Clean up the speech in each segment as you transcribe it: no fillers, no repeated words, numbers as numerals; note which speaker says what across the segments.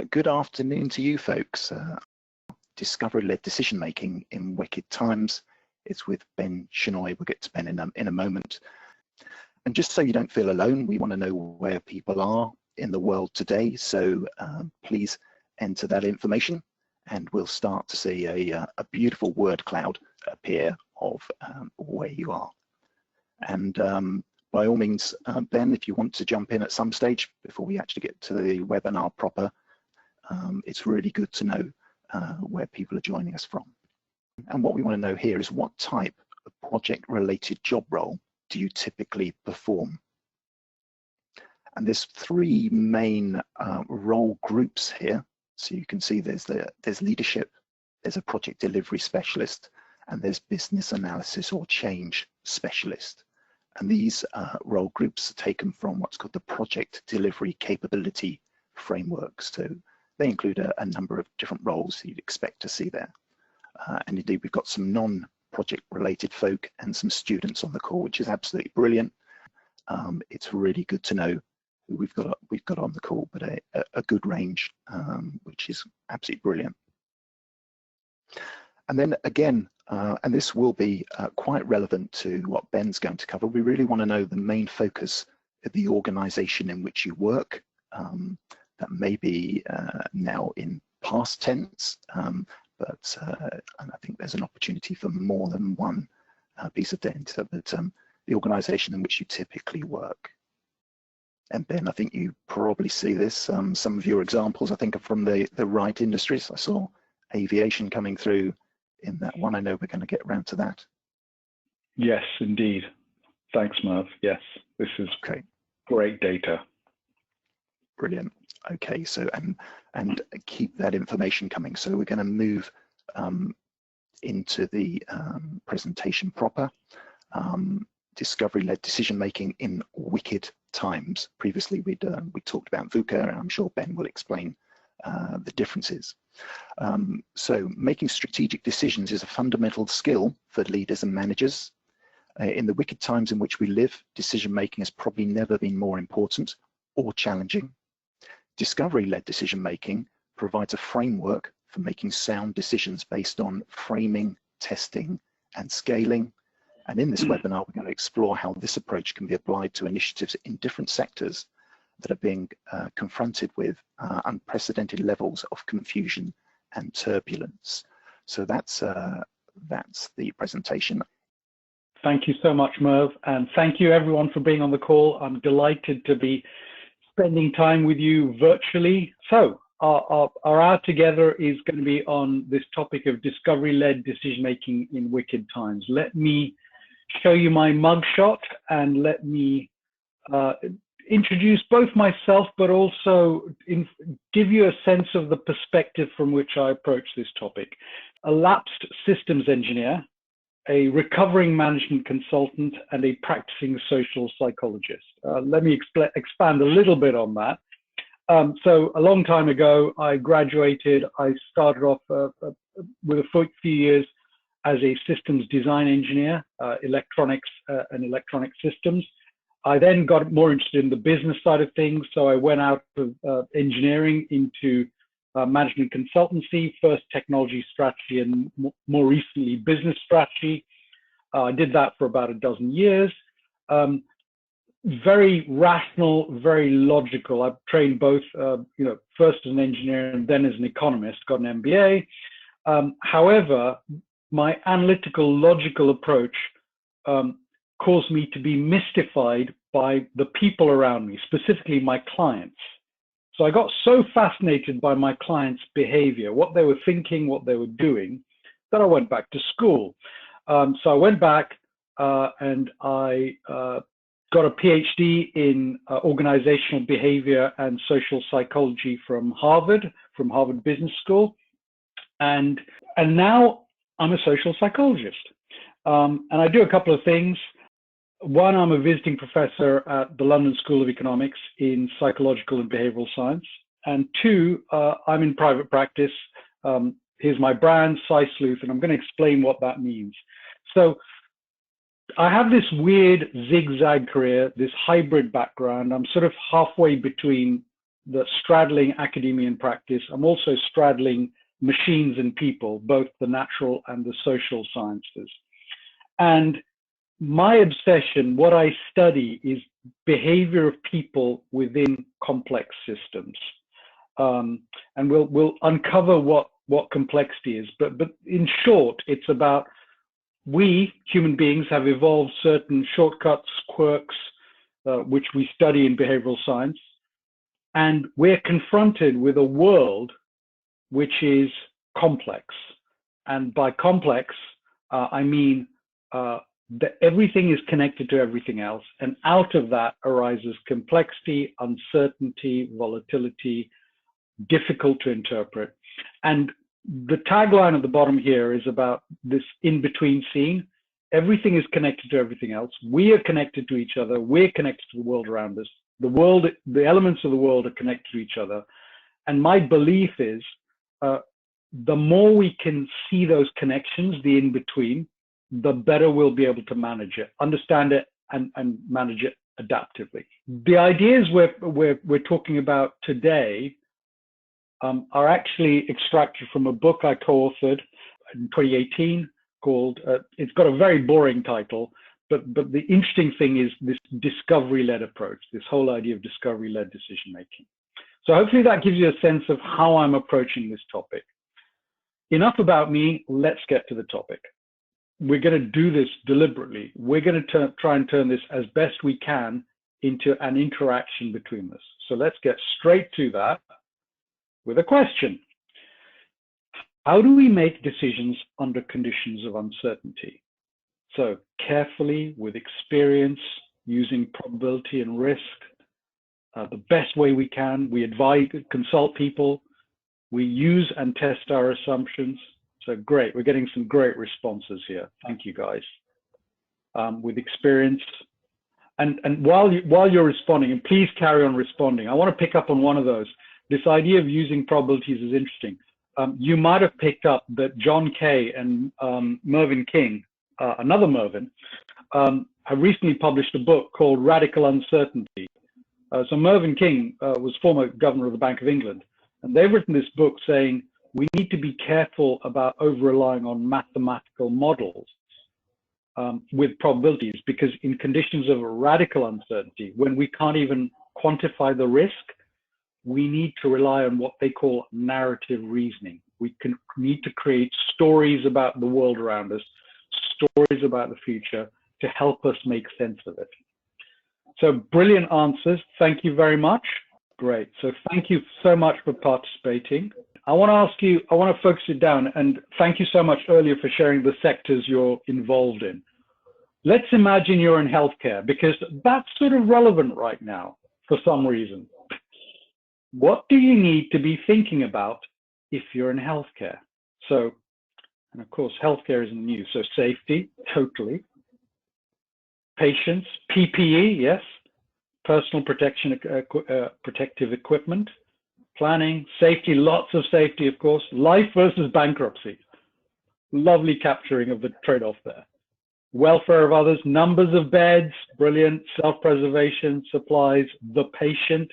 Speaker 1: Good afternoon to you folks. Discovery-led decision-making in wicked times. It's with Ben Shenoy. We'll get to Ben in a moment. And just so you don't feel alone, we want to know where people are in the world today. So please enter that information and we'll start to see a beautiful word cloud appear of where you are. And by all means, Ben, if you want to jump in at some stage before we actually get to the webinar proper, it's really good to know where people are joining us from. And what we want to know here is what type of project-related job role do you typically perform? And there's three main role groups here. So you can see there's leadership, there's a project delivery specialist, and there's business analysis or change specialist. And these role groups are taken from what's called the project delivery capability framework. So they include a number of different roles you'd expect to see there. And indeed, we've got some non-project related folk and some students on the call, which is absolutely brilliant. It's really good to know who we've got on the call, but a good range, which is absolutely brilliant. And then again, and this will be quite relevant to what Ben's going to cover, we really want to know the main focus of the organization in which you work. That may be now in past tense, but and I think there's an opportunity for more than one piece of data, but the organization in which you typically work. And Ben, I think you probably see this. Some of your examples, I think, are from the right industries. I saw aviation coming through in that one. I know we're going to get around to that.
Speaker 2: Yes, indeed. Thanks, Merv. Yes, this is
Speaker 1: okay.
Speaker 2: Great data.
Speaker 1: Brilliant. Okay, so and keep that information coming. So we're going to move into the presentation proper. Discovery-led decision-making in wicked times. Previously, we talked about VUCA, and I'm sure Ben will explain the differences. So making strategic decisions is a fundamental skill for leaders and managers. In the wicked times in which we live, decision-making has probably never been more important or challenging. Discovery-led decision-making provides a framework for making sound decisions based on framing, testing, and scaling. And in this webinar, we're going to explore how this approach can be applied to initiatives in different sectors that are being confronted with unprecedented levels of confusion and turbulence. So that's the presentation.
Speaker 2: Thank you so much, Merv, and thank you everyone for being on the call. I'm delighted to be spending time with you virtually. So our hour together is going to be on this topic of discovery-led decision-making in wicked times. Let me show you my mugshot and let me introduce both myself, but also give you a sense of the perspective from which I approach this topic. A lapsed systems engineer, a recovering management consultant, and a practicing social psychologist. Let me expand a little bit on that. So a long time ago, I graduated. I started off with a few years as a systems design engineer, electronics and electronic systems. I then got more interested in the business side of things. So I went out of engineering into management consultancy, first technology strategy, and more recently business strategy. I did that for about a dozen years. Very rational, very logical. I've trained both, first as an engineer and then as an economist, got an MBA. However, my analytical, logical approach caused me to be mystified by the people around me, specifically my clients. So I got so fascinated by my clients' behavior, what they were thinking, what they were doing, that I went back to school. So I went back and I got a PhD in organizational behavior and social psychology from Harvard Business School. And now I'm a social psychologist. And I do a couple of things. One, I'm a visiting professor at the London School of Economics in psychological and behavioral science. And two, I'm in private practice. Here's my brand, SciSleuth, and I'm going to explain what that means. So I have this weird zigzag career, this hybrid background. I'm sort of halfway between straddling academia and practice. I'm also straddling machines and people, both the natural and the social sciences. And my obsession, what I study, is behavior of people within complex systems. And we'll uncover what complexity is. But in short, it's about we, human beings, have evolved certain shortcuts, quirks, which we study in behavioral science. And we're confronted with a world which is complex. And by complex, I mean that everything is connected to everything else. And out of that arises complexity, uncertainty, volatility, difficult to interpret. And the tagline at the bottom here is about this in-between scene. Everything is connected to everything else. We are connected to each other. We're connected to the world around us. The elements of the world are connected to each other. And my belief is the more we can see those connections, the in-between, the better we'll be able to manage it, understand it, and manage it adaptively. The ideas we're talking about today are actually extracted from a book I co-authored in 2018 called, it's got a very boring title, but the interesting thing is this discovery-led approach, this whole idea of discovery-led decision-making. So hopefully that gives you a sense of how I'm approaching this topic. Enough about me, let's get to the topic. We're going to do this deliberately. We're going to try and turn this as best we can into an interaction between us. So let's get straight to that with a question. How do we make decisions under conditions of uncertainty? So carefully, with experience, using probability and risk, the best way we can. We advise, consult people. We use and test our assumptions. So great, we're getting some great responses here. Thank you, guys. With experience. And while you're responding, and please carry on responding, I want to pick up on one of those. This idea of using probabilities is interesting. You might have picked up that John Kay and Mervyn King, another Mervyn, have recently published a book called Radical Uncertainty. So Mervyn King was former governor of the Bank of England, and they've written this book saying we need to be careful about over-relying on mathematical models with probabilities, because in conditions of radical uncertainty, when we can't even quantify the risk, we need to rely on what they call narrative reasoning. We need to create stories about the world around us, stories about the future to help us make sense of it. So brilliant answers. Thank you very much. Great. So thank you so much for participating. I want to ask you, I want to focus it down, and thank you so much earlier for sharing the sectors you're involved in. Let's imagine you're in healthcare, because that's sort of relevant right now for some reason. What do you need to be thinking about if you're in healthcare? So, and of course, healthcare isn't new. So safety, totally. Patients, PPE, yes. Personal protection, protective equipment. Planning, safety, lots of safety, of course. Life versus bankruptcy. Lovely capturing of the trade-off there. Welfare of others, numbers of beds, brilliant. Self-preservation, supplies, the patient,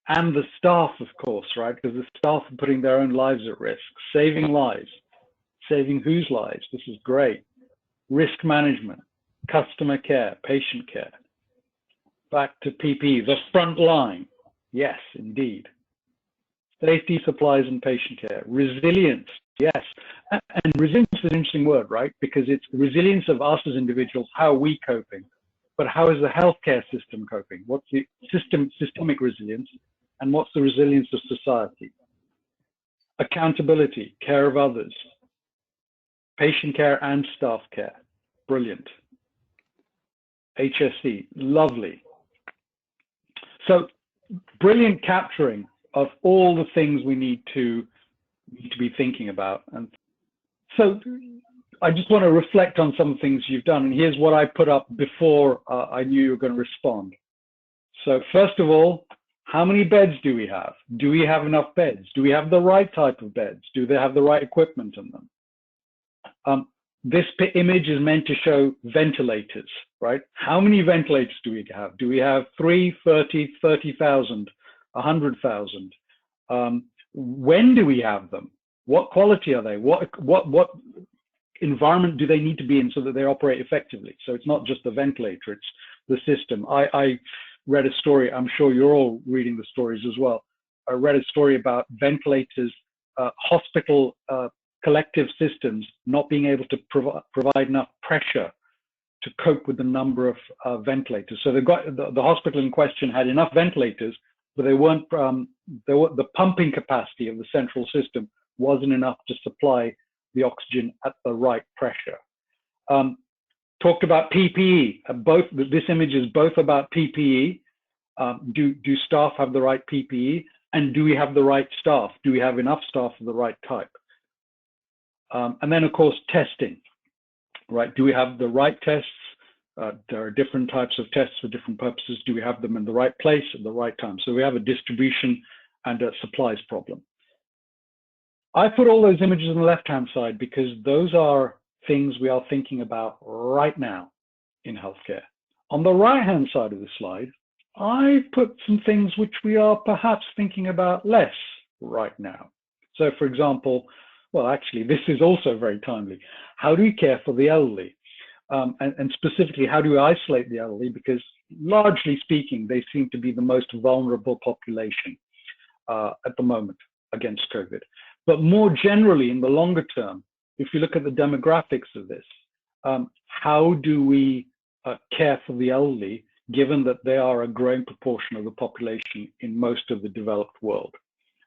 Speaker 2: and the staff, of course, right? Because the staff are putting their own lives at risk. Saving lives. Saving whose lives? This is great. Risk management, customer care, patient care. Back to PPE, the front line. Yes, indeed. Safety, supplies, and patient care. Resilience, yes. And resilience is an interesting word, right? Because it's resilience of us as individuals. How are we coping? But how is the healthcare system coping? What's the systemic resilience? And what's the resilience of society? Accountability, care of others. Patient care and staff care. Brilliant. HSE, lovely. So brilliant capturing of all the things we need to be thinking about. And so I just want to reflect on some things you've done. And here's what I put up before I knew you were going to respond. So first of all, how many beds do we have? Do we have enough beds? Do we have the right type of beds? Do they have the right equipment in them? This image is meant to show ventilators, right? How many ventilators do we have? Do we have 3, 30, 30,000? 100,000? When do we have them? What quality are they? What environment do they need to be in so that they operate effectively? So it's not just the ventilator, it's the system. I read a story, I'm sure you're all reading the stories as well. I read a story about ventilators, hospital collective systems not being able to provide enough pressure to cope with the number of ventilators. So the hospital in question had enough ventilators, but they weren't, the pumping capacity of the central system wasn't enough to supply the oxygen at the right pressure. Talked about PPE. This image is both about PPE. Do staff have the right PPE? And do we have the right staff? Do we have enough staff of the right type? And then, of course, testing, right? Do we have the right tests? There are different types of tests for different purposes. Do we have them in the right place at the right time? So we have a distribution and a supplies problem. I put all those images on the left-hand side because those are things we are thinking about right now in healthcare. On the right-hand side of the slide, I put some things which we are perhaps thinking about less right now. So, for example, well, actually, this is also very timely. How do we care for the elderly? And specifically, how do we isolate the elderly? Because largely speaking, they seem to be the most vulnerable population at the moment against COVID. But more generally, in the longer term, if you look at the demographics of this, how do we care for the elderly, given that they are a growing proportion of the population in most of the developed world?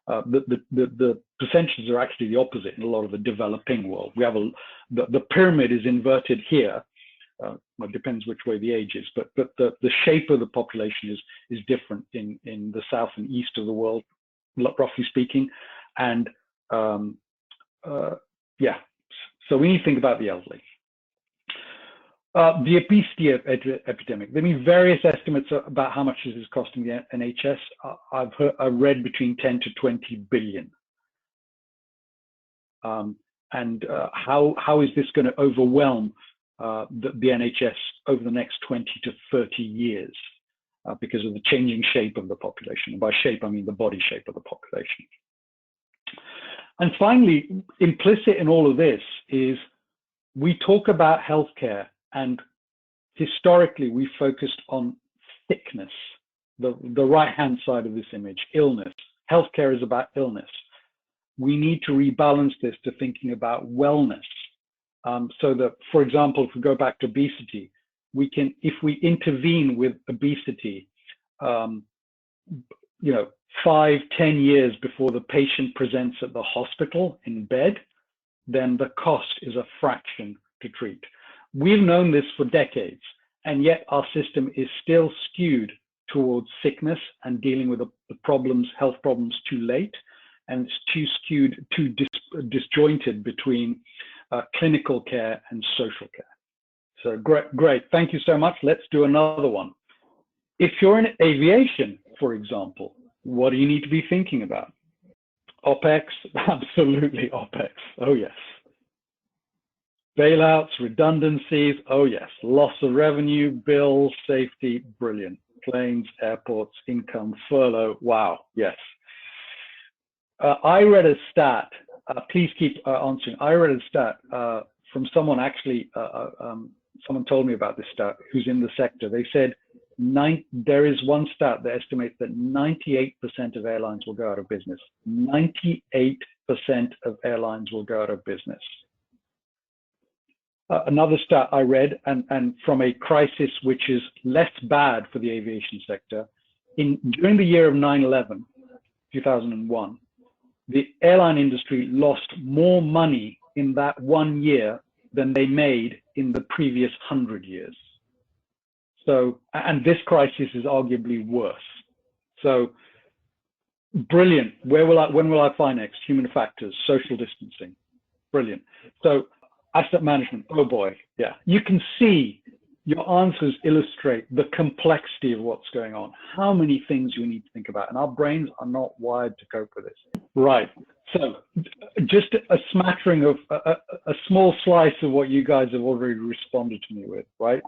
Speaker 2: The percentages are actually the opposite in a lot of the developing world. We have the pyramid is inverted here. Well, it depends which way the age is, but the shape of the population is different in the south and east of the world, roughly speaking. And yeah, so we need to think about the elderly. The obesity epidemic. There are various estimates about how much this is costing the NHS. I've read between 10 to 20 billion. And how is this going to overwhelm the NHS over the next 20 to 30 years because of the changing shape of the population? And by shape, I mean the body shape of the population. And finally, implicit in all of this is we talk about healthcare, and historically we focused on sickness, the right-hand side of this image, illness. Healthcare is about illness. We need to rebalance this to thinking about wellness. So that, for example, if we go back to obesity, we can, if we intervene with obesity, 5, 10 years before the patient presents at the hospital in bed, then the cost is a fraction to treat. We've known this for decades, and yet our system is still skewed towards sickness and dealing with the problems, health problems too late, and it's too skewed, too disjointed between clinical care and social care. So great, thank you so much. Let's do another one. If you're in aviation, for example, what do you need to be thinking about? OPEX, absolutely OPEX, oh yes. Bailouts, redundancies, oh yes. Loss of revenue, bills, safety, brilliant. Planes, airports, income, furlough, wow, yes. I read a stat, please keep answering. I read a stat from someone actually, someone told me about this stat who's in the sector. They said there is one stat that estimates that 98% of airlines will go out of business. 98% of airlines will go out of business. Another stat I read, and from a crisis which is less bad for the aviation sector, during the year of 9/11, 2001, the airline industry lost more money in that 1 year than they made in the previous 100 years. So, and this crisis is arguably worse. So, brilliant. When will I find next? Human factors, social distancing, brilliant. So, asset management, oh boy, yeah. You can see your answers illustrate the complexity of what's going on, how many things you need to think about, and our brains are not wired to cope with this. Right, so just a smattering of, a small slice of what you guys have already responded to me with, right?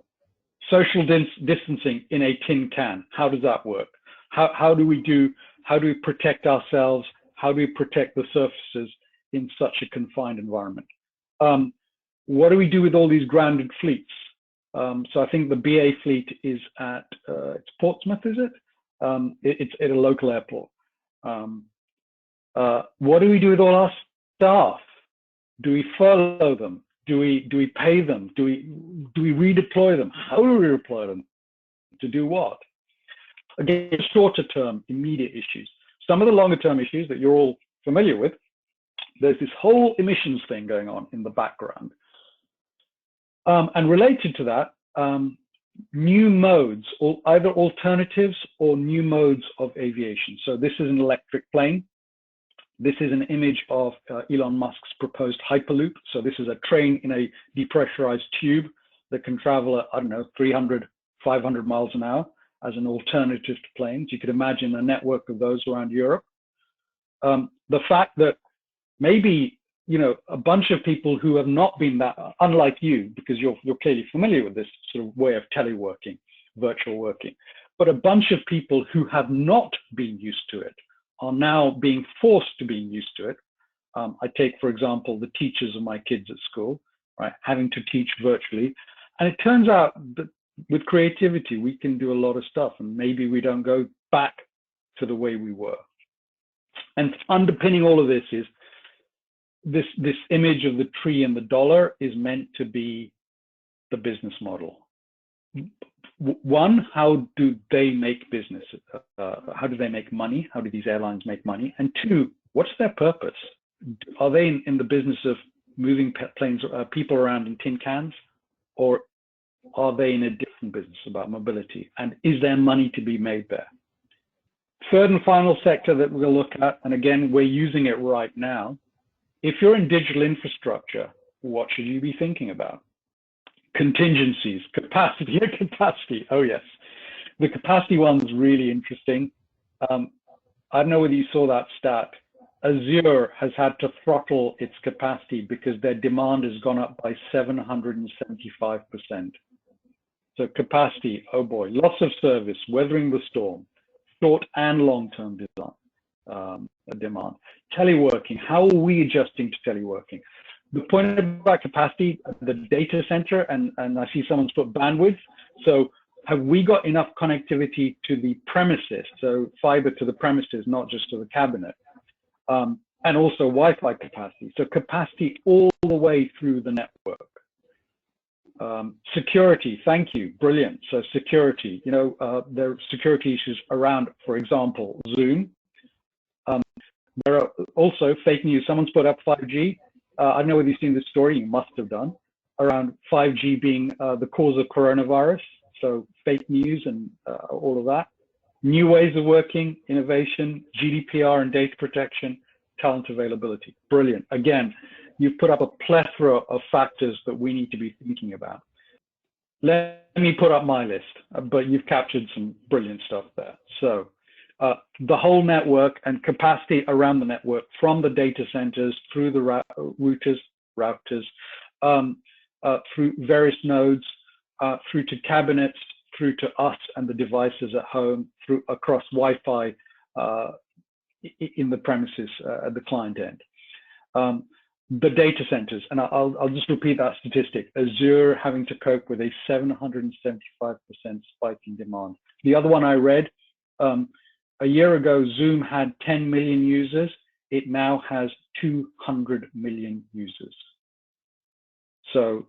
Speaker 2: Social distancing in a tin can, how does that work? How do we do How do we protect ourselves? How do we protect the surfaces in such a confined environment? What do we do with all these grounded fleets? So I think the BA fleet is at it's Portsmouth, is it? It's at a local airport. What do we do with all our staff? Do we furlough them? Do we pay them? Do we redeploy them? How do we redeploy them? To do what? Again, shorter term, immediate issues. Some of the longer term issues that you're all familiar with, there's this whole emissions thing going on in the background. And related to that, new modes, or either alternatives or new modes of aviation. So this is an electric plane. This is an image of Elon Musk's proposed Hyperloop. So this is a train in a depressurized tube that can travel at, I don't know, 300, 500 miles an hour as an alternative to planes. You could imagine a network of those around Europe. The fact that maybe, you know, a bunch of people who have not been that, unlike you, because you're clearly familiar with this sort of way of teleworking, virtual working, but a bunch of people who have not been used to it are now being forced to being used to it. I take, for example, the teachers of my kids at school, right, having to teach virtually. And it turns out that with creativity, we can do a lot of stuff, and maybe we don't go back to the way we were. And underpinning all of this is this image of the tree and the dollar is meant to be the business model. One, how do they make business? How do they make money? How do these airlines make money? And two, what's their purpose? Are they in the business of moving planes, people around in tin cans, or are they in a different business about mobility? And is there money to be made there? Third and final sector that we'll look at, and again, we're using it right now. If you're in digital infrastructure, what should you be thinking about? Contingencies, capacity. Oh yes, the capacity one's really interesting. I don't know whether you saw that stat. Azure has had to throttle its capacity because their demand has gone up by 775%. So capacity, oh boy, lots of service, weathering the storm, short and long-term demand. Teleworking, how are we adjusting to teleworking? The point about capacity, the data center, and I see someone's put bandwidth. So have we got enough connectivity to the premises? So fiber to the premises, not just to the cabinet. And also Wi-Fi capacity. So capacity all the way through the network. Security, thank you, brilliant. So security, you know, there are security issues around, for example, Zoom. There are also fake news. Someone's put up 5G. I don't know whether you've seen this story, you must have done, around 5G being the cause of coronavirus. So fake news and all of that. New ways of working, innovation, GDPR and data protection, talent availability. Brilliant. Again, you've put up a plethora of factors that we need to be thinking about. Let me put up my list, but you've captured some brilliant stuff there. So the whole network and capacity around the network, from the data centers through the routers, through various nodes, through to cabinets, through to us and the devices at home, through across Wi-Fi in the premises at the client end. The data centers, and I'll just repeat that statistic. Azure having to cope with a 775% spike in demand. The other one I read, a year ago, Zoom had 10 million users. It now has 200 million users. So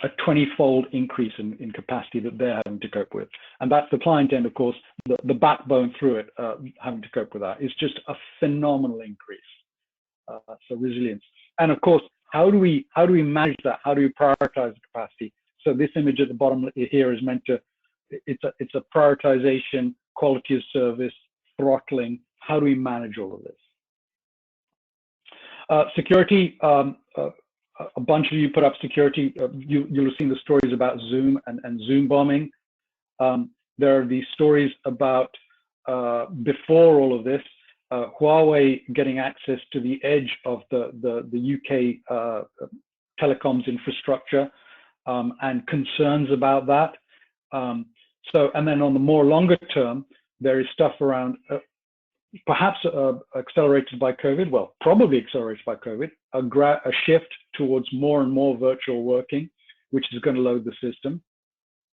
Speaker 2: a 20-fold increase in capacity that they're having to cope with. And that's the client end, of course, the backbone through it, having to cope with that. It's just a phenomenal increase. So resilience. And of course, how do we manage that? How do we prioritize the capacity? So this image at the bottom here is meant to, it's a prioritization, quality of service, throttling. How do we manage all of this? Security, a bunch of you put up security. You'll have seen the stories about Zoom and Zoom bombing. There are these stories about, before all of this, Huawei getting access to the edge of the UK telecoms infrastructure, and concerns about that. And then on the more longer term, there is stuff around perhaps accelerated by COVID, well, probably accelerated by COVID, a shift towards more and more virtual working, which is going to load the system,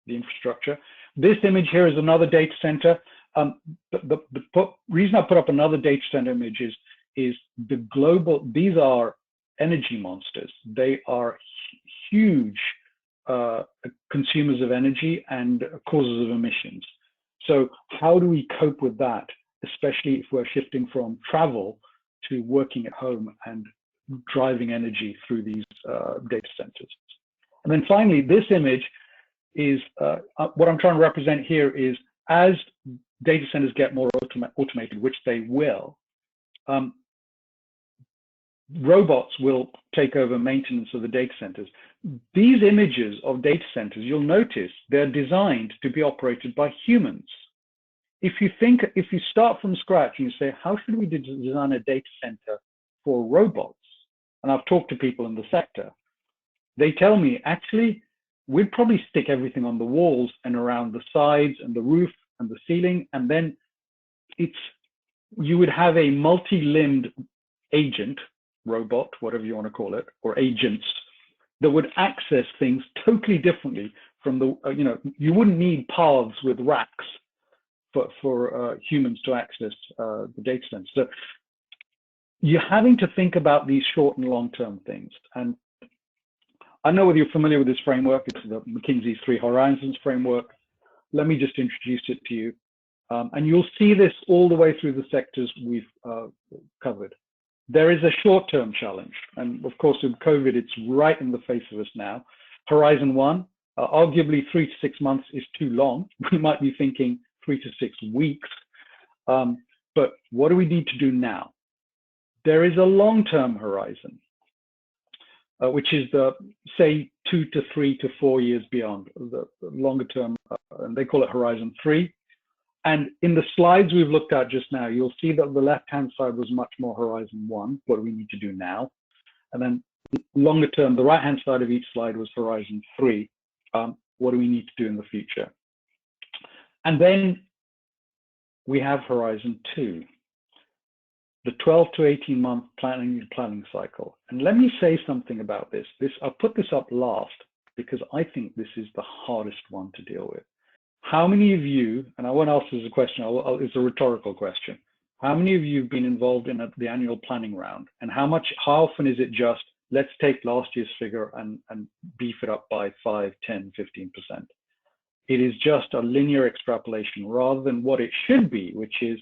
Speaker 2: the infrastructure. This image here is another data center. The reason I put up another data center image is the global, these are energy monsters. They are huge consumers of energy and causes of emissions. So how do we cope with that, especially if we're shifting from travel to working at home and driving energy through these data centers? And then finally, this image is, what I'm trying to represent here is, as data centers get more automated, which they will, robots will take over maintenance of the data centers. These images of data centers, you'll notice they're designed to be operated by humans. If you start from scratch and you say, how should we design a data center for robots? And I've talked to people in the sector. They tell me, actually, we'd probably stick everything on the walls and around the sides and the roof and the ceiling. And then you would have a multi-limbed agent, robot, whatever you want to call it, or agents, that would access things totally differently from the, you wouldn't need paths with racks for humans to access the data center. So you're having to think about these short and long-term things. And I know whether you're familiar with this framework. It's the McKinsey's 3 Horizons framework. Let me just introduce it to you. And you'll see this all the way through the sectors we've covered. There is a short-term challenge. And of course, with COVID, it's right in the face of us now. Horizon 1, arguably 3 to 6 months is too long. We might be thinking 3 to 6 weeks. But what do we need to do now? There is a long-term horizon, which is say 2 to 3 to 4 years beyond the longer term, and they call it Horizon 3. And in the slides we've looked at just now, you'll see that the left-hand side was much more Horizon 1, what do we need to do now? And then longer term, the right-hand side of each slide was Horizon 3, what do we need to do in the future? And then we have Horizon 2, the 12 to 18 month planning cycle. And let me say something about this. I'll put this up last because I think this is the hardest one to deal with. How many of you, and I won't ask this as a question, it's a rhetorical question. How many of you have been involved in the annual planning round? And how often is it just, let's take last year's figure and beef it up by 5, 10, 15%? It is just a linear extrapolation rather than what it should be, which is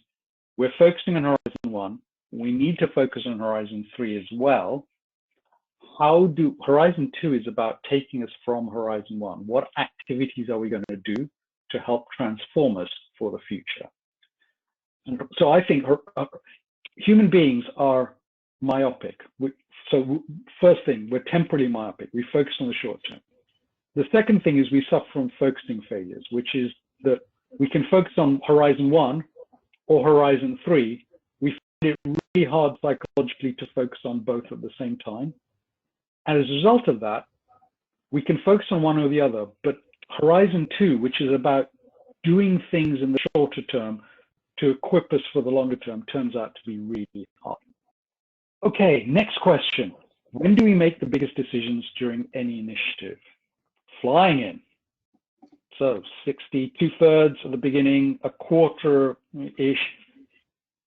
Speaker 2: we're focusing on Horizon 1. We need to focus on Horizon 3 as well. Horizon 2 is about taking us from Horizon 1. What activities are we going to do to help transform us for the future? And so I think human beings are myopic. So first thing, we're temporally myopic. We focus on the short term. The second thing is we suffer from focusing failures, which is that we can focus on Horizon 1 or Horizon 3. We find it really hard psychologically to focus on both at the same time. And as a result of that, we can focus on one or the other, but Horizon 2, which is about doing things in the shorter term to equip us for the longer term, turns out to be really hard. Okay, next question. When do we make the biggest decisions during any initiative? Flying in. So 60, 2/3 at the beginning, a quarter-ish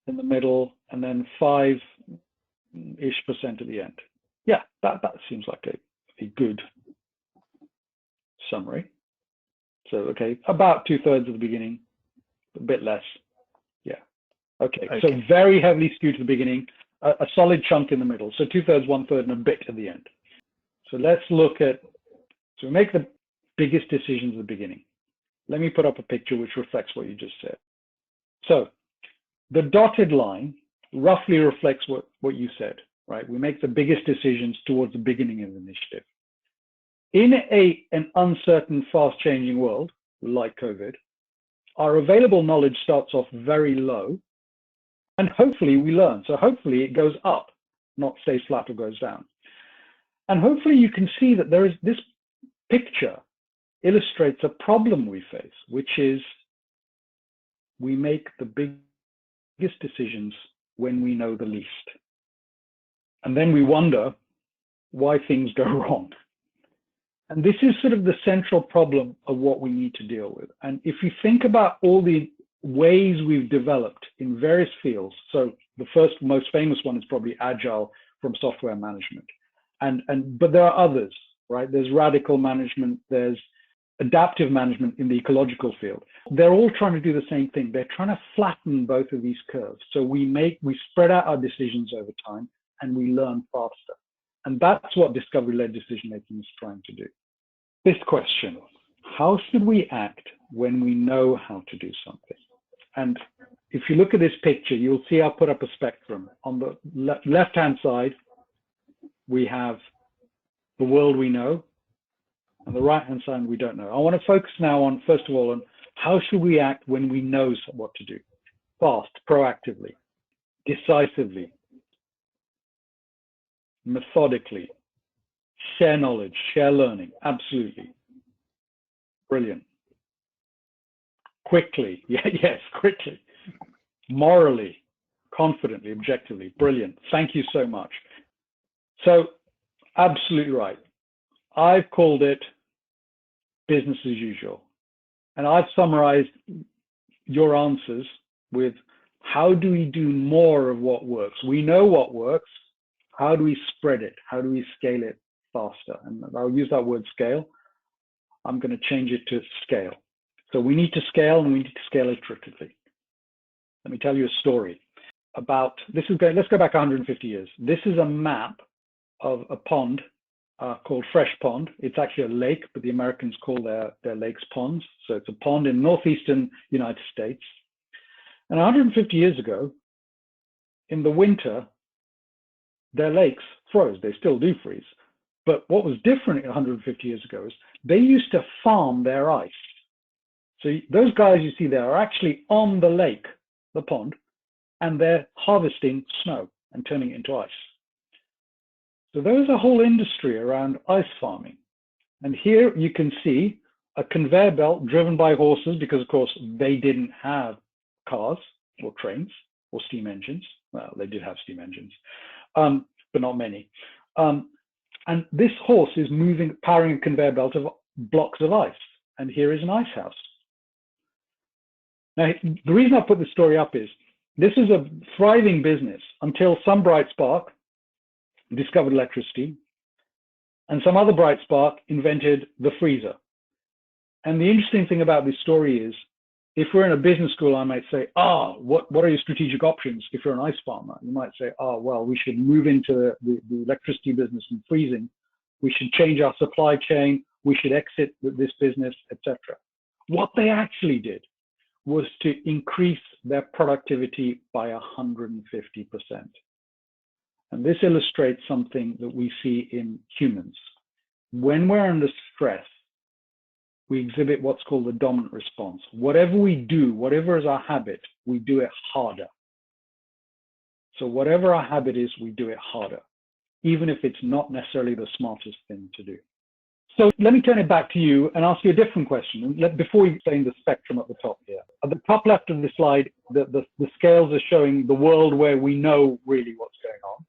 Speaker 2: in the middle, and then 5-ish% at the end. Yeah, that seems like a good summary. So, okay, about 2/3 at the beginning, a bit less. Yeah. Okay. So very heavily skewed to the beginning, a solid chunk in the middle. So 2/3, 1/3, and a bit at the end. So let's look at, so we make the biggest decisions at the beginning. Let me put up a picture which reflects what you just said. So the dotted line roughly reflects what you said, right? We make the biggest decisions towards the beginning of the initiative. In an uncertain, fast-changing world like COVID, our available knowledge starts off very low, and hopefully we learn. So hopefully it goes up, not stays flat or goes down. And hopefully you can see that there is this picture illustrates a problem we face, which is we make the big biggest decisions when we know the least. And then we wonder why things go wrong. And this is sort of the central problem of what we need to deal with. And if you think about all the ways we've developed in various fields, so the first most famous one is probably agile from software management. But there are others, right? There's radical management, there's adaptive management in the ecological field. They're all trying to do the same thing. They're trying to flatten both of these curves. So we spread out our decisions over time and we learn faster. And that's what discovery-led decision-making is trying to do. This question, how should we act when we know how to do something? And if you look at this picture, you'll see I'll put up a spectrum. On the left-hand side, we have the world we know. On the right-hand side, we don't know. I want to focus now on, first of all, on how should we act when we know what to do? Fast, proactively, decisively, methodically, share knowledge, share learning, absolutely. Brilliant. Quickly, yes, quickly. Morally, confidently, objectively, brilliant. Thank you so much. So, absolutely right. I've called it business as usual. And I've summarized your answers with how do we do more of what works? We know what works. How do we spread it? How do we scale it faster? And I'll use that word scale. I'm going to change it to scale. So we need to scale, and we need to scale iteratively. Let me tell you a story about this. Let's go back 150 years. This is a map of a pond called Fresh Pond. It's actually a lake, but the Americans call their lakes ponds. So it's a pond in northeastern United States. And 150 years ago, in the winter, their lakes froze. They still do freeze. But what was different 150 years ago is they used to farm their ice. So those guys you see there are actually on the lake, the pond, and they're harvesting snow and turning it into ice. So there's a whole industry around ice farming. And here you can see a conveyor belt driven by horses because, of course, they didn't have cars or trains or steam engines. Well, they did have steam engines, but not many. And this horse is powering a conveyor belt of blocks of ice. And here is an ice house. Now, the reason I put this story up is this is a thriving business until some bright spark discovered electricity, and some other bright spark invented the freezer. And the interesting thing about this story is, if we're in a business school, I might say, what are your strategic options if you're an ice farmer? You might say, well, we should move into the electricity business and freezing. We should change our supply chain. We should exit this business, etc. What they actually did was to increase their productivity by 150%. And this illustrates something that we see in humans. When we're under stress, we exhibit what's called the dominant response. Whatever we do, whatever is our habit, we do it harder. So whatever our habit is, we do it harder, even if it's not necessarily the smartest thing to do. So let me turn it back to you and ask you a different question. Before we explain the spectrum at the top here. At the top left of the slide, the scales are showing the world where we know really what's going on.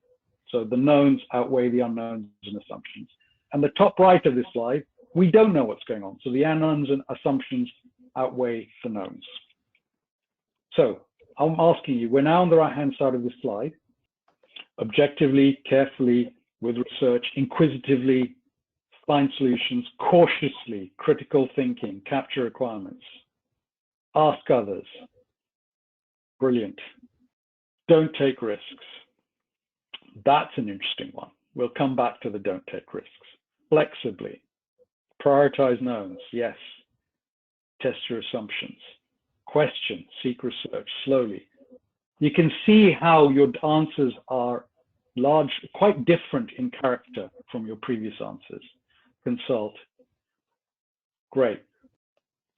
Speaker 2: So the knowns outweigh the unknowns and assumptions. And the top right of this slide, we don't know what's going on. So the unknowns and assumptions outweigh the knowns. So I'm asking you, we're now on the right-hand side of the slide, objectively, carefully, with research, inquisitively, find solutions, cautiously, critical thinking, capture requirements, ask others. Brilliant. Don't take risks. That's an interesting one. We'll come back to the don't take risks. Flexibly. Prioritize knowns, yes. Test your assumptions. Question, seek research, slowly. You can see how your answers are quite different in character from your previous answers. Consult. Great.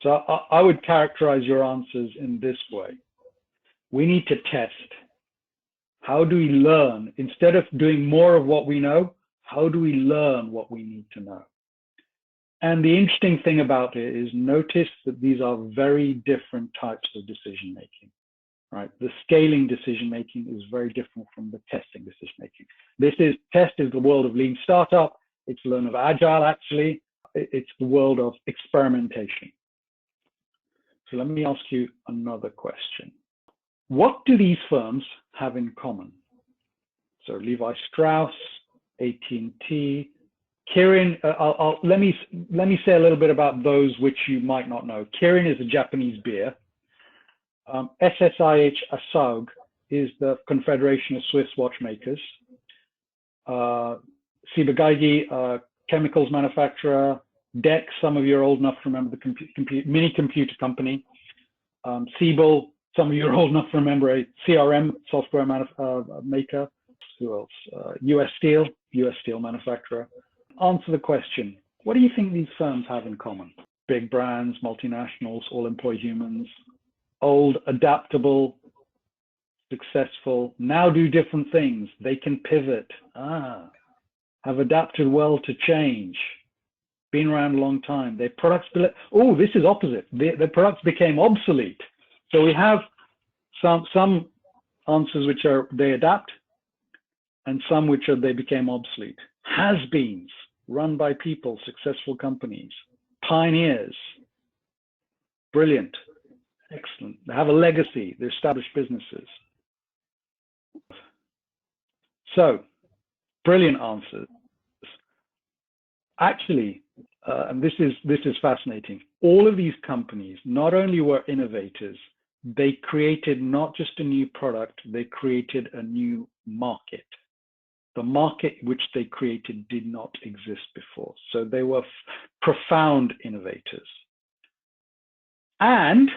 Speaker 2: So I would characterize your answers in this way. We need to test. How do we learn? Instead of doing more of what we know, how do we learn what we need to know? And the interesting thing about it is notice that these are very different types of decision making. right? The scaling decision-making is very different from the testing decision-making. Test is the world of lean startup. It's the world of agile, actually. It's the world of experimentation. So let me ask you another question. What do these firms have in common? So Levi Strauss, AT&T, Kirin. Let me say a little bit about those which you might not know. Kirin is a Japanese beer. SSIH ASAG is the Confederation of Swiss watchmakers. Ciba-Geigy, chemicals manufacturer. DEC, some of you are old enough to remember the mini computer company. Siebel, some of you are old enough to remember a CRM software maker. Who else? US Steel manufacturer. Answer the question, what do you think these firms have in common? Big brands, multinationals, all employ humans, old, adaptable, successful, now do different things. They can pivot, have adapted well to change, been around a long time. Their products, oh, this is opposite. Their products became obsolete. So we have some answers which are they adapt, and some which are they became obsolete. Has-beens, run by people, successful companies. Pioneers, brilliant, excellent. They have a legacy, they're established businesses. So, brilliant answers. Actually, and this is fascinating, all of these companies not only were innovators, they created not just a new product, they created a new market. The market which they created did not exist before. So they were profound innovators. And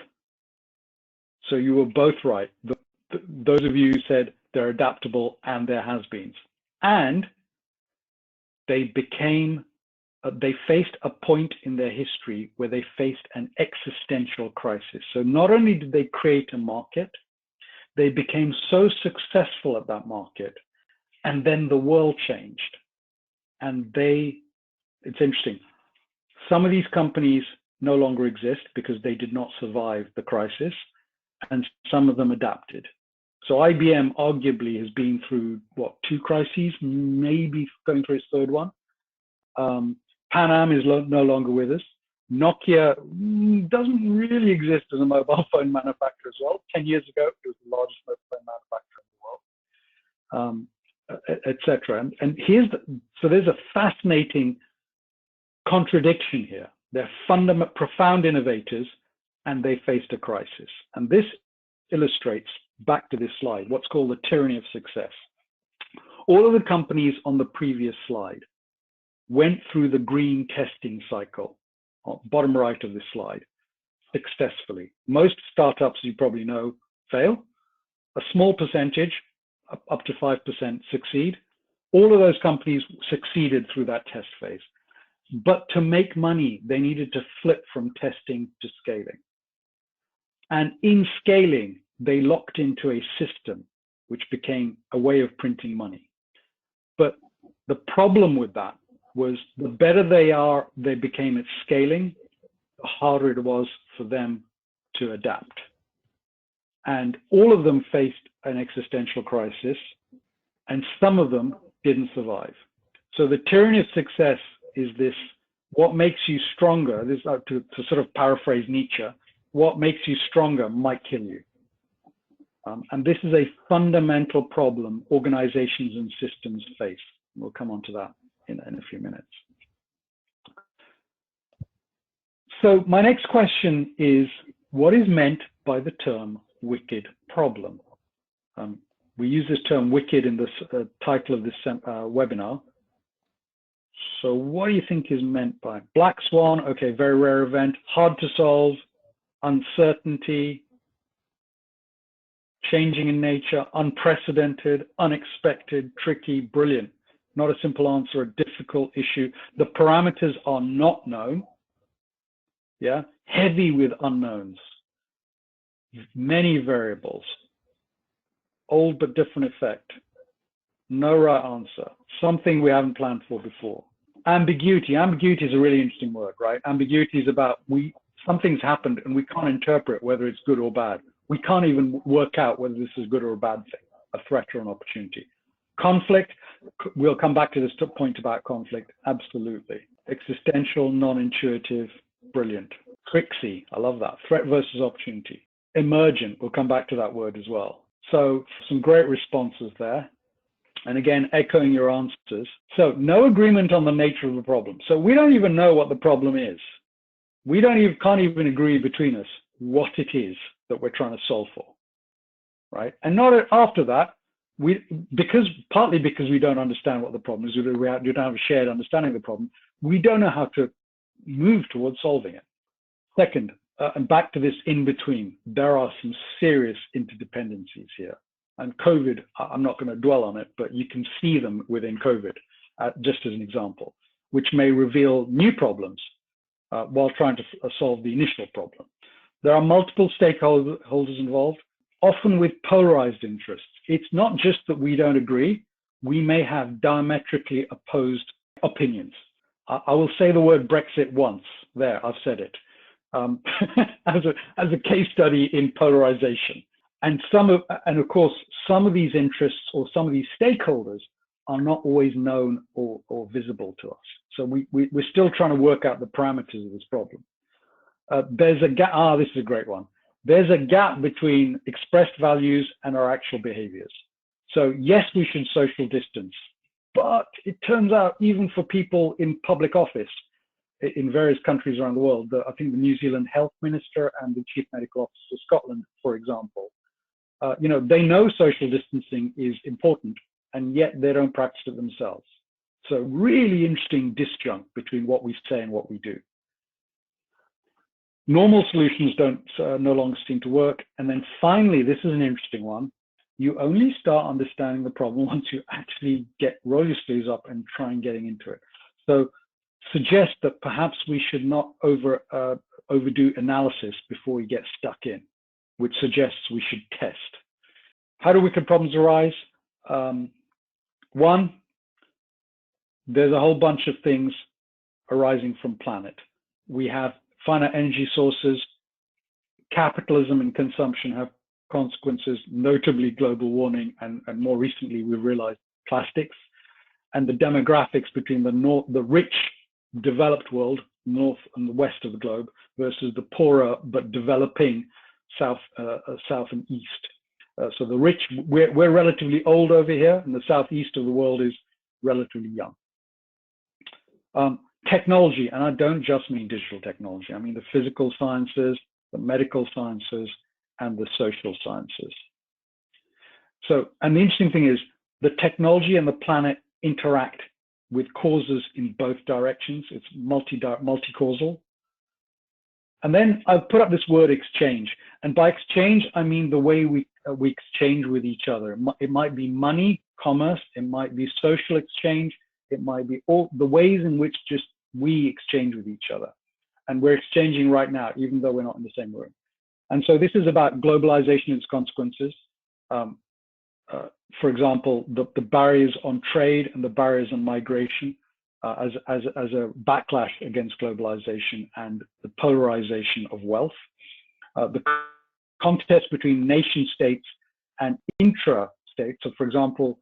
Speaker 2: so you were both right. Those of you who said they're adaptable and they're has-beens. And they faced a point in their history where they faced an existential crisis. So not only did they create a market, they became so successful at that market, and then the world changed. And it's interesting. Some of these companies no longer exist because they did not survive the crisis, and some of them adapted. So IBM arguably has been through, what, 2 crises, maybe going through its 3rd one. Pan Am is no longer with us. Nokia doesn't really exist as a mobile phone manufacturer as well. 10 years ago, it was the largest mobile phone manufacturer in the world. Etc. And so there's a fascinating contradiction here. They're profound innovators, and they faced a crisis. And this illustrates, back to this slide, what's called the tyranny of success. All of the companies on the previous slide went through the green testing cycle, bottom right of this slide, successfully. Most startups, you probably know, fail. A small percentage, up to 5%, succeed. All of those companies succeeded through that test phase. But to make money, they needed to flip from testing to scaling. And in scaling, they locked into a system which became a way of printing money. But the problem with that was the better they became at scaling, the harder it was for them to adapt. And all of them faced an existential crisis, and some of them didn't survive. So the tyranny of success is this: what makes you stronger, this to sort of paraphrase Nietzsche, what makes you stronger might kill you. And this is a fundamental problem organizations and systems face. We'll come on to that in a few minutes. So my next question is, what is meant by the term wicked problem? We use this term wicked in the title of this webinar. So what do you think is meant by black swan? Okay, very rare event, hard to solve, uncertainty, changing in nature, unprecedented, unexpected, tricky, brilliant. Not a simple answer, a difficult issue. The parameters are not known. Yeah, heavy with unknowns, many variables, old but different effect, no right answer, something we haven't planned for before. Ambiguity. Ambiguity is a really interesting word, right? Ambiguity is about something's happened and we can't interpret whether it's good or bad. we can't even work out whether this is a good or a bad thing, a threat or an opportunity. Conflict, we'll come back to this point about conflict, absolutely. Existential, non-intuitive, brilliant. Tricksy, I love that. Threat versus opportunity. Emergent, we'll come back to that word as well. So some great responses there. And again, echoing your answers. So no agreement on the nature of the problem. So we don't even know what the problem is. We can't even agree between us what it is that we're trying to solve for, right? And not after that, partly because we don't understand what the problem is, we don't have a shared understanding of the problem, we don't know how to move towards solving it. Second, and back to this in between, there are some serious interdependencies here. And COVID, I'm not going to dwell on it, but you can see them within COVID, just as an example, which may reveal new problems while trying to solve the initial problem. There are multiple stakeholders involved, often with polarized interests. It's not just that we don't agree, we may have diametrically opposed opinions. I will say the word Brexit once, there, I've said it, as a case study in polarization. And of course, some of these interests or some of these stakeholders are not always known or visible to us. So we're still trying to work out the parameters of this problem. There's a gap, this is a great one. There's a gap between expressed values and our actual behaviors. So yes, we should social distance, but it turns out even for people in public office in various countries around the world, I think the New Zealand Health Minister and the Chief Medical Officer of Scotland, for example, they know social distancing is important, and yet they don't practice it themselves. So really interesting disjunct between what we say and what we do. Normal solutions no longer seem to work. And then finally, this is an interesting one. You only start understanding the problem once you actually roll your sleeves up and try and getting into it. So suggest that perhaps we should not overdo analysis before we get stuck in, which suggests we should test. How do wicked problems arise? One, there's a whole bunch of things arising from planet. We have finite energy sources, capitalism and consumption have consequences, notably global warming, and more recently we've realized plastics, and the demographics between the rich developed world, north and the west of the globe, versus the poorer but developing south and east. So the rich, we're relatively old over here, and the southeast of the world is relatively young. Technology, and I don't just mean digital technology, I mean the physical sciences, the medical sciences, and the social sciences. So, and the interesting thing is the technology and the planet interact with causes in both directions. It's multi-causal. And then I've put up this word exchange. And by exchange, I mean the way we exchange with each other. It might be money, commerce, it might be social exchange, it might be all the ways in which just we exchange with each other. And we're exchanging right now, even though we're not in the same room. And so this is about globalization and its consequences. For example, the barriers on trade and the barriers on migration as a backlash against globalization and the polarization of wealth. The contest between nation states and intra-states, so for example,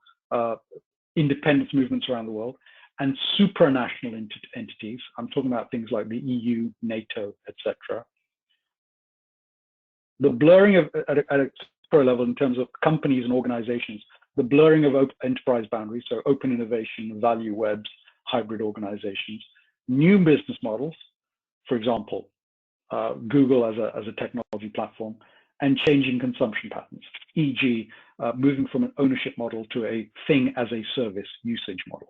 Speaker 2: independence movements around the world, and supranational entities. I'm talking about things like the EU, NATO, etc. The blurring of, at a pro level in terms of companies and organizations, the blurring of enterprise boundaries, so open innovation, value webs, hybrid organizations, new business models, for example, Google as a technology platform, and changing consumption patterns, e.g. Moving from an ownership model to a thing as a service usage model.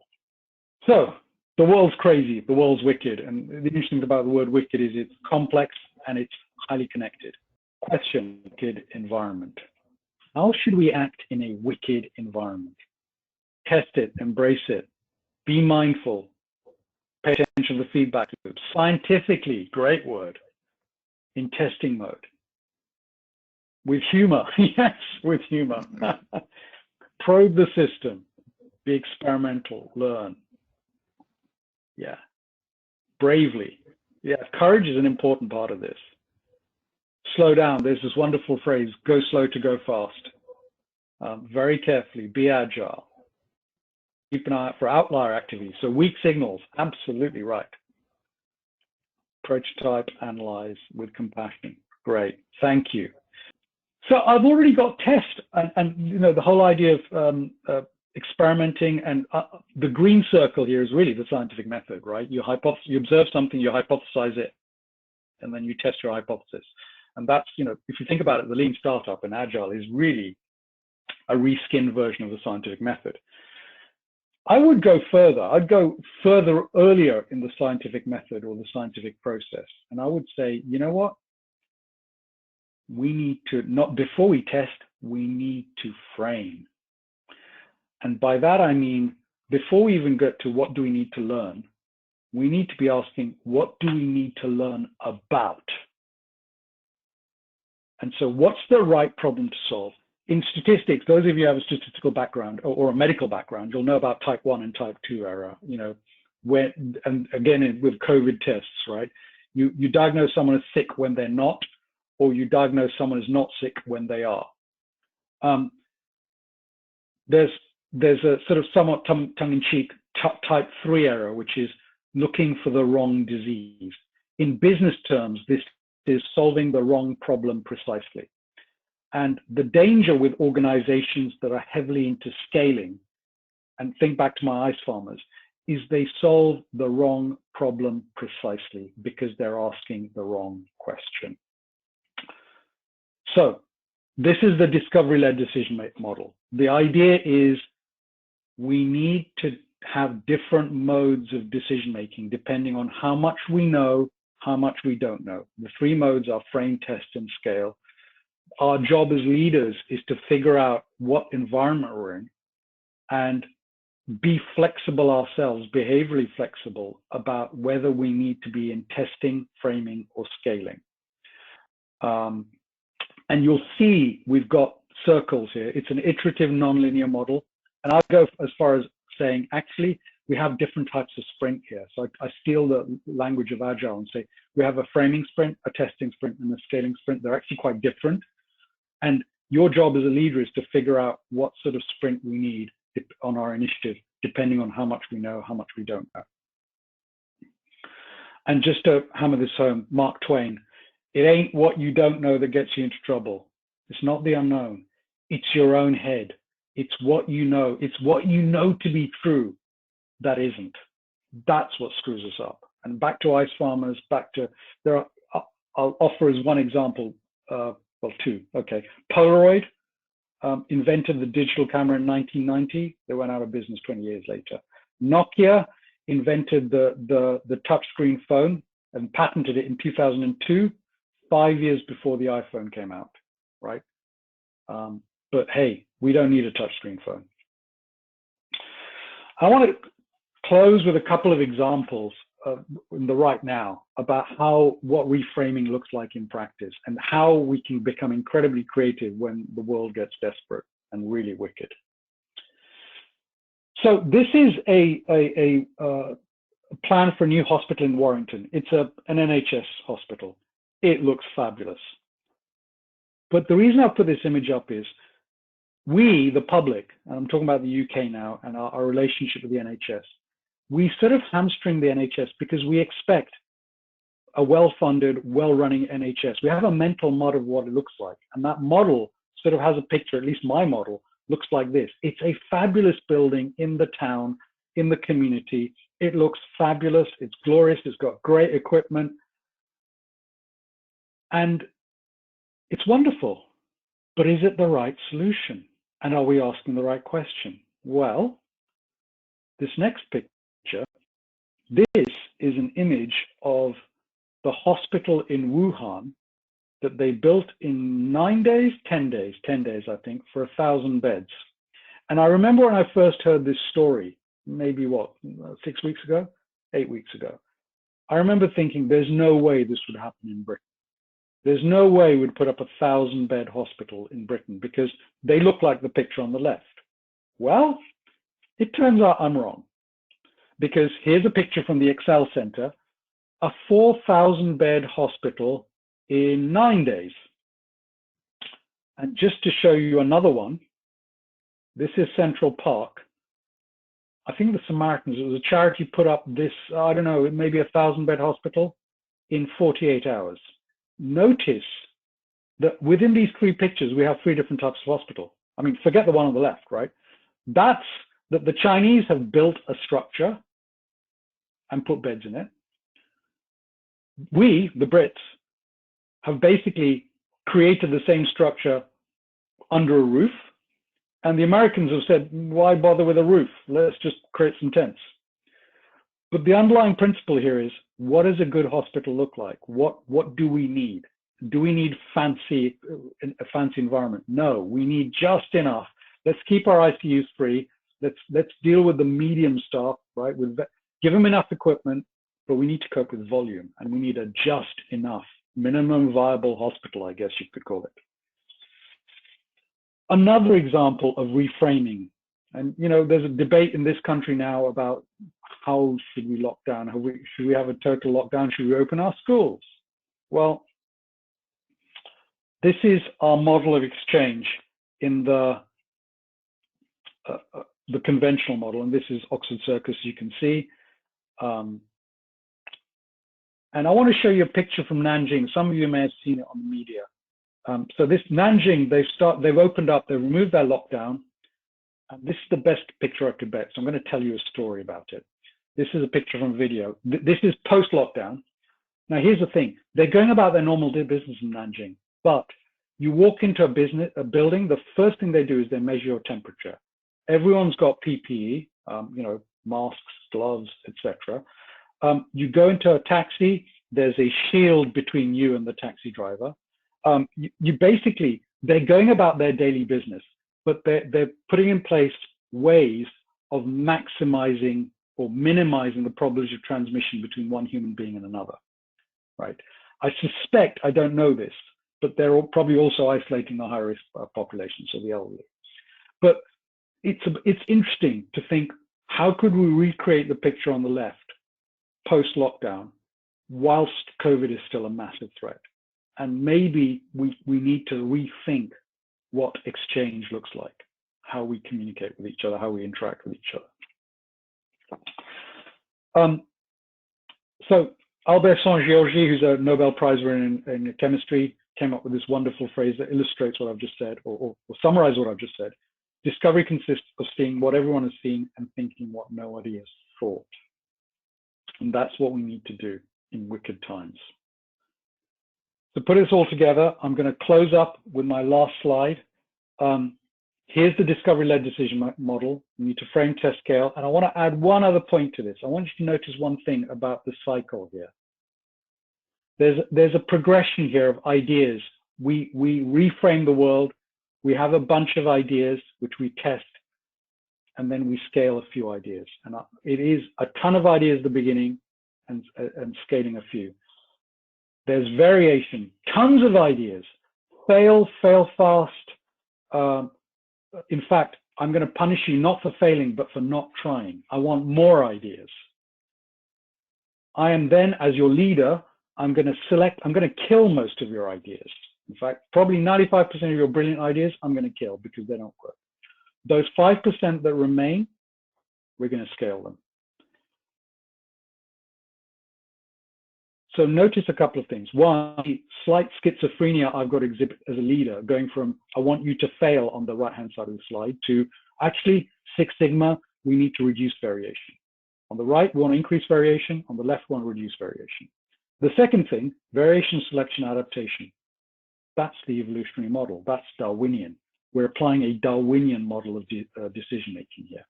Speaker 2: So the world's crazy, the world's wicked. And the interesting thing about the word wicked is it's complex and it's highly connected. Question, wicked environment. How should we act in a wicked environment? Test it, embrace it, be mindful, pay attention to the feedback loop. Scientifically, great word, in testing mode. With humor, yes, with humor. Probe the system, be experimental, learn. Yeah, bravely. Yeah, courage is an important part of this. slow down. There's this wonderful phrase, go slow to go fast. Very carefully, be agile. Keep an eye out for outlier activities. So weak signals, absolutely right. Prototype, analyze with compassion. Great, thank you. So I've already got test and you know, the whole idea of experimenting, and the green circle here is really the scientific method, right? You observe something, you hypothesize it, and then you test your hypothesis. And that's, you know, if you think about it, the lean startup and agile is really a reskinned version of the scientific method. I would go further. I'd go further earlier in the scientific method or the scientific process. And I would say, you know what? We need to, not before we test, we need to frame. And by that, I mean, before we even get to what do we need to learn, we need to be asking, what do we need to learn about? And so what's the right problem to solve? In statistics, those of you who have a statistical background or a medical background, you'll know about type 1 and type 2 error, you know, when, and again, with COVID tests, right? You diagnose someone as sick when they're not, or you diagnose someone as not sick when they are. There's a sort of somewhat tongue-in-cheek type 3 error, which is looking for the wrong disease. In business terms, this is solving the wrong problem precisely. And the danger with organizations that are heavily into scaling, and think back to my ice farmers, is they solve the wrong problem precisely because they're asking the wrong question. So this is the discovery-led decision-making model. The idea is we need to have different modes of decision-making depending on how much we know, how much we don't know. The 3 modes are frame, test, and scale. Our job as leaders is to figure out what environment we're in and be flexible ourselves, behaviorally flexible about whether we need to be in testing, framing, or scaling. And you'll see we've got circles here. It's an iterative nonlinear model. And I'll go as far as saying, actually, we have different types of sprint here. So I steal the language of Agile and say, we have a framing sprint, a testing sprint, and a scaling sprint. They're actually quite different. And your job as a leader is to figure out what sort of sprint we need on our initiative, depending on how much we know, how much we don't know. And just to hammer this home, Mark Twain, it ain't what you don't know that gets you into trouble. It's not the unknown. It's your own head. It's what you know. It's what you know to be true that isn't. That's what screws us up. And back to ice farmers, back to, I'll offer as one example, well, 2, okay. Polaroid invented the digital camera in 1990. They went out of business 20 years later. Nokia invented the touchscreen phone and patented it in 2002, 5 years before the iPhone came out, right? But hey, we don't need a touchscreen phone. I want to close with a couple of examples in the right now about what reframing looks like in practice and how we can become incredibly creative when the world gets desperate and really wicked. So this is a plan for a new hospital in Warrington. It's an NHS hospital. It looks fabulous. But the reason I put this image up is we, the public, and I'm talking about the UK now and our relationship with the NHS, we sort of hamstring the NHS because we expect a well-funded, well-running NHS. We have a mental model of what it looks like. And that model sort of has a picture, at least my model, looks like this. It's a fabulous building in the town, in the community. It looks fabulous. It's glorious. It's got great equipment. And it's wonderful. But is it the right solution? And are we asking the right question? Well, this next picture, this is an image of the hospital in Wuhan that they built in 10 days, I think, for 1,000 beds. And I remember when I first heard this story, maybe what, 6 weeks ago, 8 weeks ago, I remember thinking there's no way this would happen in Britain. There's no way we'd put up a 1,000-bed hospital in Britain because they look like the picture on the left. Well, it turns out I'm wrong. Because here's a picture from the Excel Center, a 4,000-bed hospital in 9 days. And just to show you another one, this is Central Park. I think the Samaritans, it was a charity, put up this, I don't know, maybe a 1,000-bed hospital in 48 hours. Notice that within these 3 pictures, we have 3 different types of hospital. I mean, forget the one on the left, right? That's that the Chinese have built a structure and put beds in it. We, the Brits, have basically created the same structure under a roof. And the Americans have said, why bother with a roof? Let's just create some tents. But the underlying principle here is, what does a good hospital look like? What do we need? Do we need a fancy environment? No, we need just enough. Let's keep our ICUs free. Let's deal with the medium staff, right? Give them enough equipment, but we need to cope with volume, and we need a just enough minimum viable hospital, I guess you could call it. Another example of reframing, and there's a debate in this country now about how should we lock down? Should we have a total lockdown? Should we open our schools? Well, this is our model of exchange in the conventional model, and this is Oxford Circus, you can see. And I want to show you a picture from Nanjing. Some of you may have seen it on the media. So this Nanjing, they've opened up, they've removed their lockdown, and this is the best picture I could bet. So I'm going to tell you a story about it. This is a picture from a video. This is post-lockdown. Now here's the thing, they're going about their normal business in Nanjing, but you walk into a building, the first thing they do is they measure your temperature. Everyone's got PPE, masks, gloves, etc. You go into a taxi, there's a shield between you and the taxi driver. They're going about their daily business, but they're putting in place ways of maximizing or minimizing the probability of transmission between one human being and another, right? I suspect, I don't know this, but they're probably also isolating the high-risk population, so the elderly. But it's interesting to think, how could we recreate the picture on the left post-lockdown whilst COVID is still a massive threat? And maybe we need to rethink what exchange looks like, how we communicate with each other, how we interact with each other. So Albert Saint-Georges, who's a Nobel Prize winner in chemistry, came up with this wonderful phrase that illustrates what I've just said, or summarizes what I've just said. Discovery consists of seeing what everyone has seen and thinking what nobody has thought. And that's what we need to do in wicked times. To put this all together, I'm going to close up with my last slide. Here's the discovery-led decision model. We need to frame, test, scale. And I want to add one other point to this. I want you to notice one thing about the cycle here. There's a progression here of ideas. We reframe the world. We have a bunch of ideas, which we test, and then we scale a few ideas. And it is a ton of ideas at the beginning and scaling a few. There's variation, tons of ideas, fail fast. In fact, I'm going to punish you not for failing, but for not trying. I want more ideas. I am then, as your leader, I'm going to kill most of your ideas. In fact, probably 95% of your brilliant ideas, I'm going to kill because they don't work. Those 5% that remain, we're going to scale them. So notice a couple of things. One, slight schizophrenia I've got to exhibit as a leader, going from I want you to fail on the right-hand side of the slide to actually Six Sigma, we need to reduce variation. On the right, we want to increase variation. On the left, we want to reduce variation. The second thing, variation, selection, adaptation. That's the evolutionary model. That's Darwinian. We're applying a Darwinian model of decision-making here.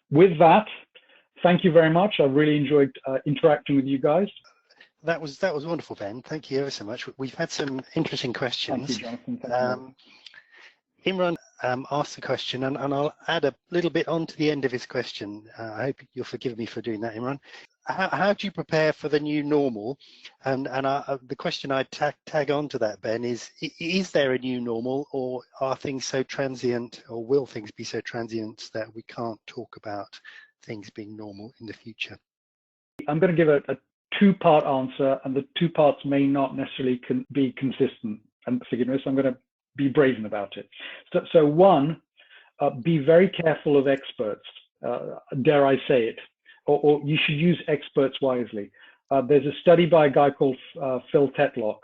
Speaker 2: With that, thank you very much. I've really enjoyed interacting with you guys.
Speaker 3: That was wonderful, Ben. Thank you ever so much. We've had some interesting questions.
Speaker 2: Thank you, Jonathan. Thank you.
Speaker 3: Imran asked the question, and I'll add a little bit on to the end of his question. I hope you'll forgive me for doing that, Imran. How do you prepare for the new normal? And the question I'd tag on to that, Ben, is there a new normal, or are things so transient, or will things be so transient that we can't talk about things being normal in the future?
Speaker 2: I'm going to give two-part answer, and the two parts may not necessarily be consistent. And forgive me, so I'm going to be brazen about it. So one, be very careful of experts. Dare I say it, or you should use experts wisely. There's a study by a guy called Phil Tetlock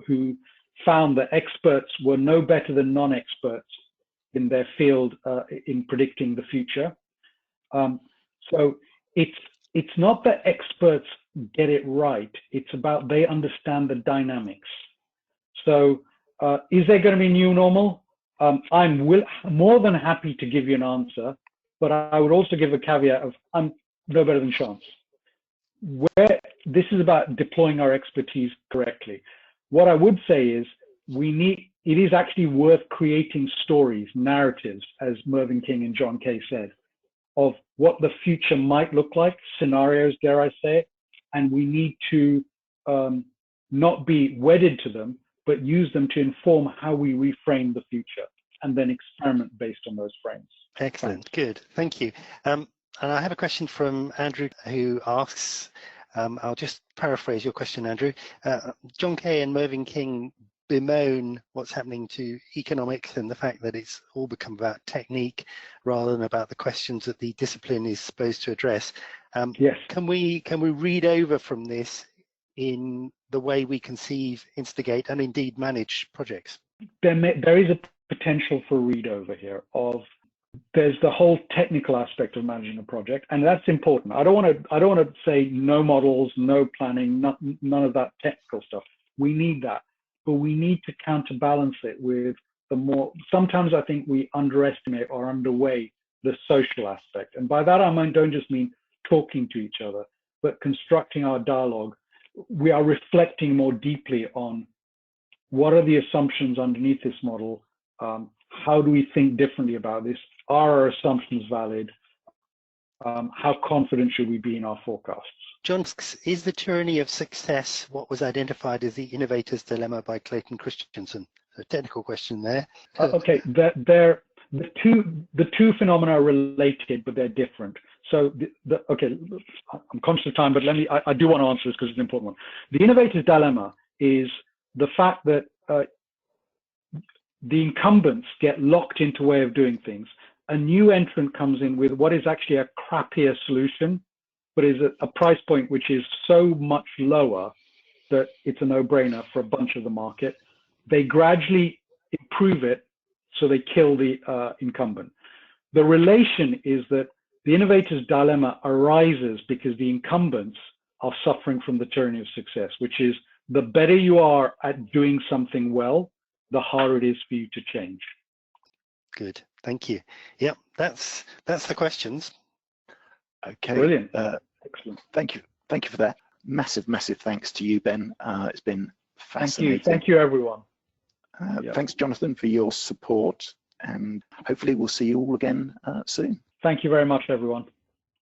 Speaker 2: who found that experts were no better than non-experts in their field in predicting the future. So it's not that experts get it right. It's about they understand the dynamics. So is there going to be new normal? I'm more than happy to give you an answer, but I would also give a caveat of I'm no better than chance. Where this is about deploying our expertise correctly. What I would say is it is actually worth creating stories, narratives, as Mervyn King and John Kay said, of what the future might look like, scenarios, dare I say it, and we need to not be wedded to them, but use them to inform how we reframe the future and then experiment based on those frames.
Speaker 3: Excellent,
Speaker 2: Thanks.
Speaker 3: good, thank you. And I have a question from Andrew who asks, I'll just paraphrase your question, Andrew. John Kay and Mervyn King bemoan what's happening to economics and the fact that it's all become about technique rather than about the questions that the discipline is supposed to address.
Speaker 2: Yes.
Speaker 3: Can we read over from this in the way we conceive, instigate, and indeed manage projects?
Speaker 2: There is a potential for read over here of there's the whole technical aspect of managing a project, and that's important. I don't want to say no models, no planning, none of that technical stuff. We need that, but we need to counterbalance it with the more. Sometimes I think we underestimate or underweigh the social aspect, and by that I don't just mean talking to each other, but constructing our dialogue. We are reflecting more deeply on what are the assumptions underneath this model. How do we think differently about this? Are our assumptions valid? How confident should we be in our forecasts?
Speaker 3: John, is the tyranny of success what was identified as the innovator's dilemma by Clayton Christensen? A technical question there.
Speaker 2: Okay, the two phenomena are related, but they're different. So, okay, I'm conscious of time, but I do want to answer this because it's an important one. The innovator's dilemma is the fact that the incumbents get locked into a way of doing things. A new entrant comes in with what is actually a crappier solution, but is a price point which is so much lower that it's a no-brainer for a bunch of the market. They gradually improve it, so they kill the incumbent. The relation is that the innovator's dilemma arises because the incumbents are suffering from the tyranny of success, which is the better you are at doing something well, the harder it is for you to change.
Speaker 3: Good, thank you. Yep, that's the questions.
Speaker 1: Okay,
Speaker 2: brilliant. Excellent.
Speaker 1: Thank you for that. Massive thanks to you, Ben. It's been fascinating.
Speaker 2: Thank you everyone.
Speaker 1: Yep. Thanks, Jonathan, for your support, and hopefully we'll see you all again soon.
Speaker 2: Thank you very much, everyone.